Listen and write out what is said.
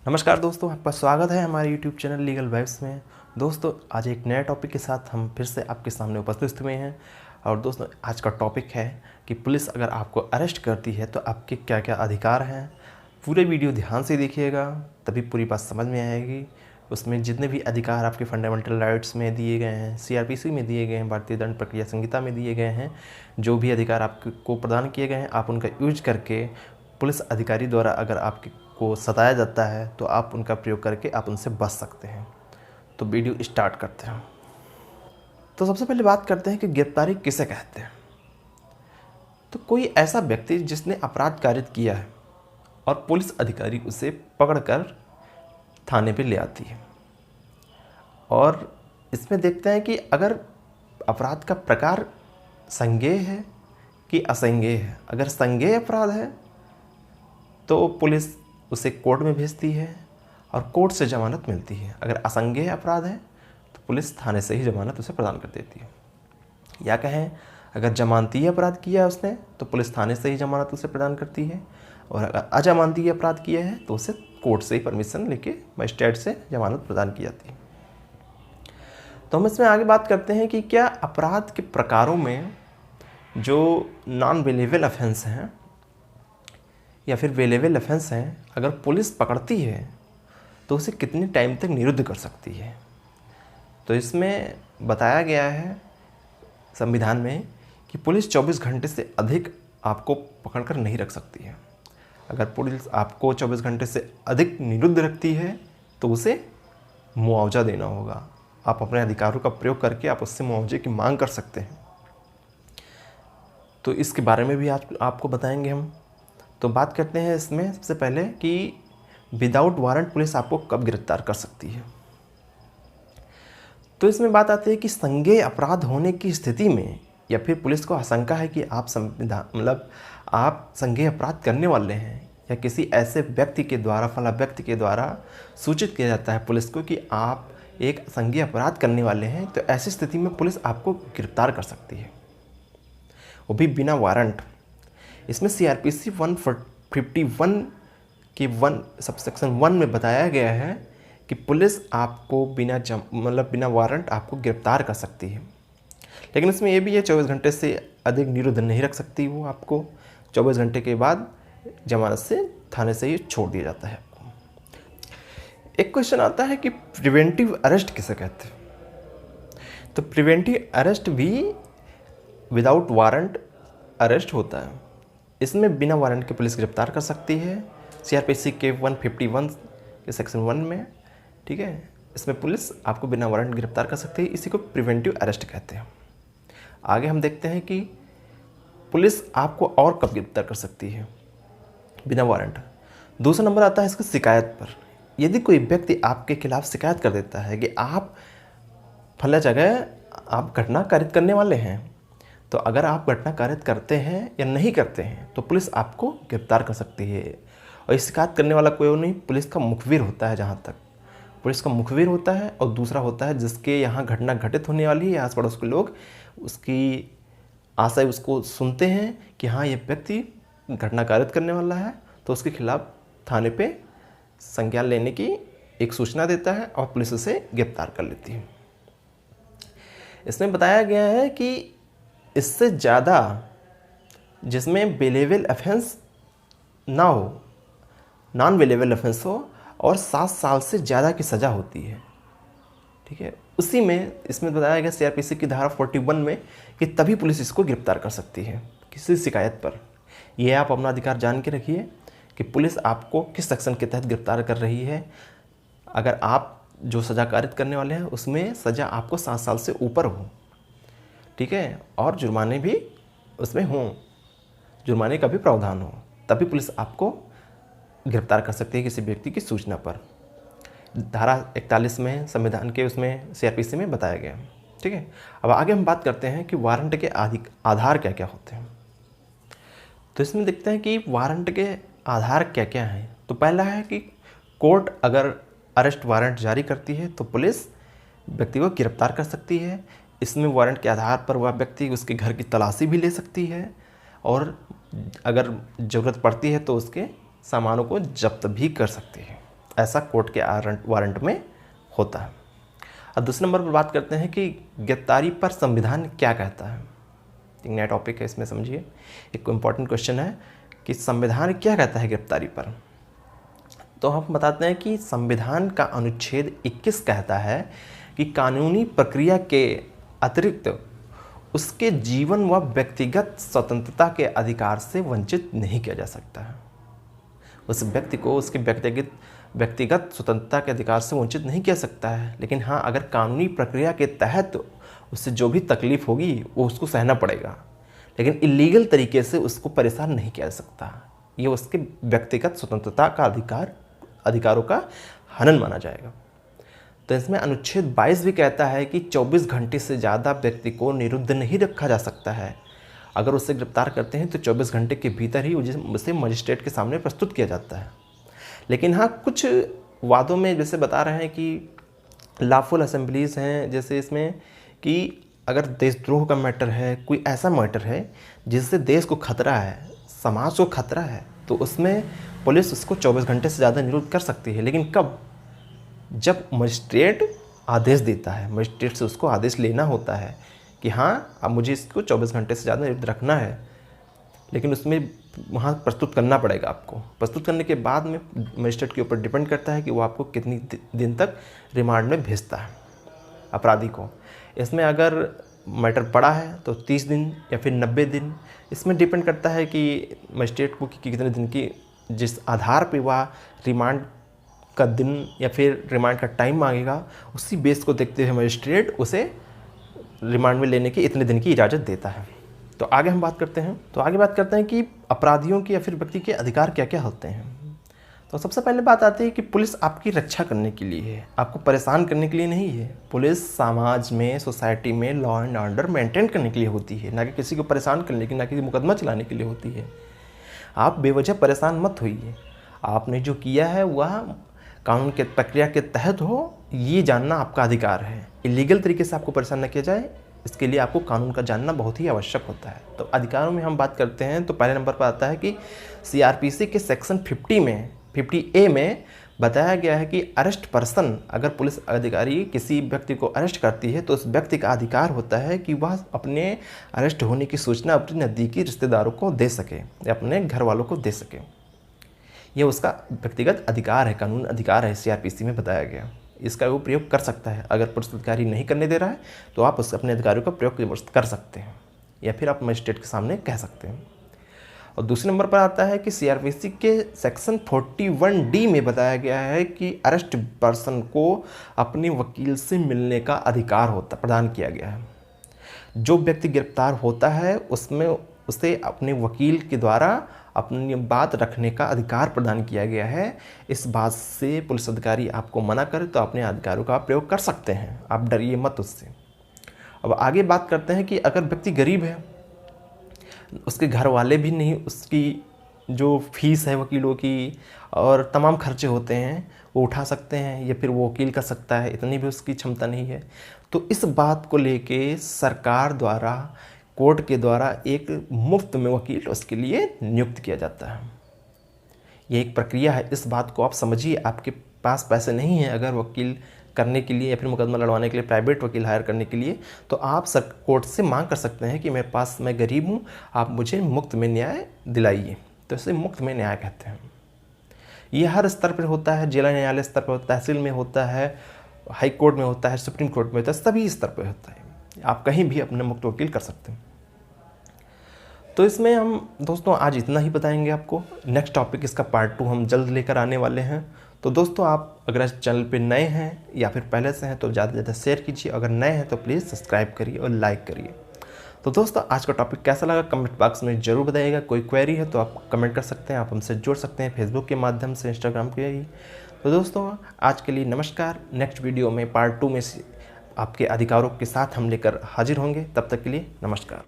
नमस्कार दोस्तों, आपका स्वागत है हमारे YouTube चैनल लीगल वाइब्स में। दोस्तों, आज एक नए टॉपिक के साथ हम फिर से आपके सामने उपस्थित हुए हैं। और दोस्तों, आज का टॉपिक है कि पुलिस अगर आपको अरेस्ट करती है तो आपके क्या क्या अधिकार हैं। पूरे वीडियो ध्यान से देखिएगा, तभी पूरी बात समझ में आएगी। उसमें जितने भी अधिकार आपके फंडामेंटल राइट्स में दिए गए हैं, CRPC में दिए गए हैं, भारतीय दंड प्रक्रिया संहिता में दिए गए हैं, जो भी अधिकार आपको प्रदान किए गए हैं, आप उनका यूज करके पुलिस अधिकारी द्वारा अगर आपको सताया जाता है तो आप उनका प्रयोग करके आप उनसे बच सकते हैं। तो वीडियो स्टार्ट करते हैं। तो सबसे पहले बात करते हैं कि गिरफ्तारी किसे कहते हैं। तो कोई ऐसा व्यक्ति जिसने अपराध कारित किया है और पुलिस अधिकारी उसे पकड़कर थाने पे ले आती है। और इसमें देखते हैं कि अगर अपराध का प्रकार संज्ञेय है कि असंज्ञेय है। अगर संज्ञेय अपराध है तो पुलिस उसे कोर्ट में भेजती है और कोर्ट से जमानत मिलती है। अगर असंज्ञेय अपराध है तो पुलिस थाने से ही जमानत उसे प्रदान कर देती है। या कहें, अगर जमानती अपराध किया है उसने तो पुलिस थाने से ही जमानत उसे प्रदान करती है, और अगर अजमानती अपराध किया है तो उसे कोर्ट से ही परमिशन लेके मजिस्ट्रेट से जमानत प्रदान की जाती है। तो हम इसमें आगे बात करते हैं कि क्या अपराध के प्रकारों में जो नॉन वेलेबल ऑफेंस हैं या फिर वेलेबल ऑफेंस हैं, अगर पुलिस पकड़ती है तो उसे कितने टाइम तक निरुद्ध कर सकती है। तो इसमें बताया गया है संविधान में कि पुलिस 24 घंटे से अधिक आपको पकड़कर नहीं रख सकती है। अगर पुलिस आपको 24 घंटे से अधिक निरुद्ध रखती है तो उसे मुआवजा देना होगा। आप अपने अधिकारों का प्रयोग करके आप उससे मुआवजे की मांग कर सकते हैं। तो इसके बारे में भी आज आपको बताएंगे हम। तो बात करते हैं इसमें सबसे पहले कि विदाउट वारंट पुलिस आपको कब गिरफ्तार कर सकती है। तो इसमें बात आती है कि संज्ञेय अपराध होने की स्थिति में या फिर पुलिस को आशंका है कि आप आप संज्ञेय अपराध करने वाले हैं, या किसी ऐसे व्यक्ति के द्वारा फला व्यक्ति के द्वारा सूचित किया जाता है पुलिस को कि आप एक संज्ञेय अपराध करने वाले हैं, तो ऐसी स्थिति में पुलिस आपको गिरफ्तार कर सकती है, वो भी बिना वारंट। इसमें CRPC 151 के सबसेक्शन 1 में बताया गया है कि पुलिस आपको बिना वारंट आपको गिरफ्तार कर सकती है। लेकिन इसमें यह भी है 24 घंटे से अधिक निरुद्ध नहीं रख सकती। वो आपको 24 घंटे के बाद जमानत से थाने से ही छोड़ दिया जाता है आपको। एक क्वेश्चन आता है कि प्रिवेंटिव अरेस्ट किसे कहते हैं। तो प्रिवेंटिव अरेस्ट भी विदाउट वारंट अरेस्ट होता है। इसमें बिना वारंट के पुलिस गिरफ्तार कर सकती है CRPC के 151 के सेक्शन 1 में। ठीक है, इसमें पुलिस आपको बिना वारंट गिरफ्तार कर सकती है। इसी को प्रिवेंटिव अरेस्ट कहते हैं। आगे हम देखते हैं कि पुलिस आपको और कब गिरफ्तार कर सकती है बिना वारंट। दूसरा नंबर आता है इसकी शिकायत पर। यदि कोई व्यक्ति आपके खिलाफ शिकायत कर देता है कि आप फला जगह आप घटना कारित करने वाले हैं, तो अगर आप घटना कारित करते हैं या नहीं करते हैं तो पुलिस आपको गिरफ्तार कर सकती है। और ये शिकायत करने वाला कोई और नहीं, पुलिस का मुखबिर होता है। जहाँ तक पुलिस का मुखबिर होता है, और दूसरा होता है जिसके यहाँ घटना घटित होने वाली है, आस पड़ोस के लोग उसकी आशय उसको सुनते हैं कि हाँ, ये व्यक्ति घटना कारित करने वाला है, तो उसके खिलाफ थाने पे संज्ञान लेने की एक सूचना देता है और पुलिस उसे गिरफ्तार कर लेती है। इसमें बताया गया है कि इससे ज़्यादा जिसमें वेलेबल ऑफेंस ना हो, नॉन वेलेबल ऑफेंस हो, और 7 साल से ज़्यादा की सज़ा होती है। ठीक है, उसी में इसमें बताया गया CRPC की धारा 41 में कि तभी पुलिस इसको गिरफ्तार कर सकती है किसी शिकायत पर। यह आप अपना अधिकार जान के रखिए कि पुलिस आपको किस सेक्शन के तहत गिरफ्तार कर रही है। अगर आप जो सज़ा कारित करने वाले हैं उसमें सज़ा आपको 7 साल से ऊपर हो, ठीक है, और जुर्माने भी उसमें हों, जुर्माने का भी प्रावधान हो, तभी पुलिस आपको गिरफ्तार कर सकती है किसी व्यक्ति की सूचना पर। धारा 41 में संविधान के उसमें CRPC में बताया गया। ठीक है, अब आगे हम बात करते हैं कि वारंट के आधार क्या क्या होते हैं। तो इसमें देखते हैं कि वारंट के आधार क्या क्या हैं। तो पहला है कि कोर्ट अगर अरेस्ट वारंट जारी करती है तो पुलिस व्यक्ति को गिरफ्तार कर सकती है। इसमें वारंट के आधार पर वह व्यक्ति उसके घर की तलाशी भी ले सकती है, और अगर ज़रूरत पड़ती है तो उसके सामानों को जब्त भी कर सकती है। ऐसा कोर्ट के वारंट में होता है। अब दूसरे नंबर पर बात करते हैं कि गिरफ्तारी पर संविधान क्या कहता है। एक नया टॉपिक है, इसमें समझिए, एक इम्पॉर्टेंट क्वेश्चन है कि संविधान क्या कहता है गिरफ्तारी पर। तो हम बताते हैं कि संविधान का अनुच्छेद 21 कहता है कि कानूनी प्रक्रिया के अतिरिक्त उसके जीवन व व्यक्तिगत स्वतंत्रता के अधिकार से वंचित नहीं किया जा सकता है। उस व्यक्ति को उसके व्यक्तिगत स्वतंत्रता के अधिकार से वंचित नहीं किया सकता है, लेकिन हाँ, अगर कानूनी प्रक्रिया के तहत उससे जो भी तकलीफ होगी वो उसको सहना पड़ेगा, लेकिन इलीगल तरीके से उसको परेशान नहीं किया जा सकता। ये उसके व्यक्तिगत स्वतंत्रता का अधिकारों का हनन माना जाएगा। तो इसमें अनुच्छेद 22 भी कहता है कि 24 घंटे से ज़्यादा व्यक्ति को निरुद्ध नहीं रखा जा सकता है। अगर उससे गिरफ्तार करते हैं तो 24 घंटे के भीतर ही उसे मजिस्ट्रेट के सामने प्रस्तुत किया जाता है। लेकिन हाँ, कुछ वादों में जैसे बता रहे हैं कि लॉफुल असेंबलीज़ हैं, जैसे इसमें कि अगर देशद्रोह का मैटर है, कोई ऐसा मैटर है जिससे देश को खतरा है, समाज को खतरा है, तो उसमें पुलिस उसको 24 घंटे से ज़्यादा निरुद्ध कर सकती है। लेकिन कब? जब मजिस्ट्रेट आदेश देता है, मजिस्ट्रेट से उसको आदेश लेना होता है कि हाँ, अब मुझे इसको 24 घंटे से ज़्यादा निरुद्ध रखना है, लेकिन उसमें वहाँ प्रस्तुत करना पड़ेगा। आपको प्रस्तुत करने के बाद में मजिस्ट्रेट के ऊपर डिपेंड करता है कि वो आपको कितनी दिन तक रिमांड में भेजता है अपराधी को। इसमें अगर मैटर बड़ा है तो 30 दिन या फिर 90 दिन, इसमें डिपेंड करता है कि मजिस्ट्रेट को कि कितने दिन की, जिस आधार पे वह रिमांड का दिन या फिर रिमांड का टाइम मांगेगा, उसी बेस को देखते हुए मजिस्ट्रेट उसे रिमांड में लेने की इतने दिन की इजाज़त देता है। तो आगे हम बात करते हैं कि अपराधियों की या फिर व्यक्ति के अधिकार क्या क्या होते हैं। तो सबसे पहले बात आती है कि पुलिस आपकी रक्षा करने के लिए है, आपको परेशान करने के लिए नहीं है। पुलिस समाज में, सोसाइटी में लॉ एंड ऑर्डर मेंटेन करने के लिए होती है, ना कि किसी को परेशान करने के लिए, ना कि मुकदमा चलाने के लिए होती है। आप बेवजह परेशान मत होइए। आपने जो किया है वह कानून के प्रक्रिया के तहत हो, ये जानना आपका अधिकार है। इलीगल तरीके से आपको परेशान न किया जाए, इसके लिए आपको कानून का जानना बहुत ही आवश्यक होता है। तो अधिकारों में हम बात करते हैं तो पहले नंबर पर आता है कि CRPC के सेक्शन 50A में बताया गया है कि अरेस्ट पर्सन, अगर पुलिस अधिकारी किसी व्यक्ति को अरेस्ट करती है तो उस व्यक्ति का अधिकार होता है कि वह अपने अरेस्ट होने की सूचना अपने नज़दीकी रिश्तेदारों को दे सके या अपने घर वालों को दे सके। यह उसका व्यक्तिगत अधिकार है, कानून अधिकार है, CRPC में बताया गया। इसका वो प्रयोग कर सकता है। अगर पुलिस अधिकारी नहीं करने दे रहा है तो आप उस अपने अधिकारियों का प्रयोग कर सकते हैं या फिर आप मजिस्ट्रेट के सामने कह सकते हैं। और दूसरे नंबर पर आता है कि CRPC के सेक्शन 41D में बताया गया है कि अरेस्ट पर्सन को अपने वकील से मिलने का अधिकार प्रदान किया गया है। जो व्यक्ति गिरफ्तार होता है उसमें उसे अपने वकील के द्वारा अपनी बात रखने का अधिकार प्रदान किया गया है। इस बात से पुलिस अधिकारी आपको मना करे तो अपने अधिकारों का प्रयोग कर सकते हैं, आप डरिए मत उससे। अब आगे बात करते हैं कि अगर व्यक्ति गरीब है, उसके घर वाले भी नहीं, उसकी जो फीस है वकीलों की और तमाम खर्चे होते हैं वो उठा सकते हैं या फिर वो वकील कर सकता है, इतनी भी उसकी क्षमता नहीं है, तो इस बात को लेके सरकार द्वारा, कोर्ट के द्वारा एक मुफ्त में वकील उसके लिए नियुक्त किया जाता है। ये एक प्रक्रिया है, इस बात को आप समझिए। आपके पास पैसे नहीं है अगर वकील करने के लिए या फिर मुकदमा लड़वाने के लिए प्राइवेट वकील हायर करने के लिए, तो आप कोर्ट से मांग कर सकते हैं कि मेरे पास, मैं गरीब हूँ, आप मुझे मुफ्त में न्याय दिलाइए। तो इसे मुफ्त में न्याय कहते हैं। ये हर स्तर पर होता है, जिला न्यायालय स्तर पर, तहसील में होता है, हाई कोर्ट में होता है, सुप्रीम कोर्ट में होता है, सभी स्तर पर होता है। आप कहीं भी अपने मुफ्त वकील कर सकते हैं। तो इसमें हम दोस्तों आज इतना ही बताएंगे आपको। नेक्स्ट टॉपिक इसका पार्ट 2 हम जल्द लेकर आने वाले हैं। तो दोस्तों, आप अगर इस चैनल पे नए हैं या फिर पहले से हैं तो ज़्यादा से ज़्यादा शेयर कीजिए, अगर नए हैं तो प्लीज़ सब्सक्राइब करिए और लाइक करिए। तो दोस्तों, आज का टॉपिक कैसा लगा कमेंट बॉक्स में ज़रूर बताइएगा। कोई क्वेरी है तो आप कमेंट कर सकते हैं, आप हमसे जुड़ सकते हैं फेसबुक के माध्यम से, इंस्टाग्राम के ही। तो दोस्तों, आज के लिए नमस्कार। नेक्स्ट वीडियो में पार्ट 2 में आपके अधिकारों के साथ हम लेकर हाजिर होंगे। तब तक के लिए नमस्कार।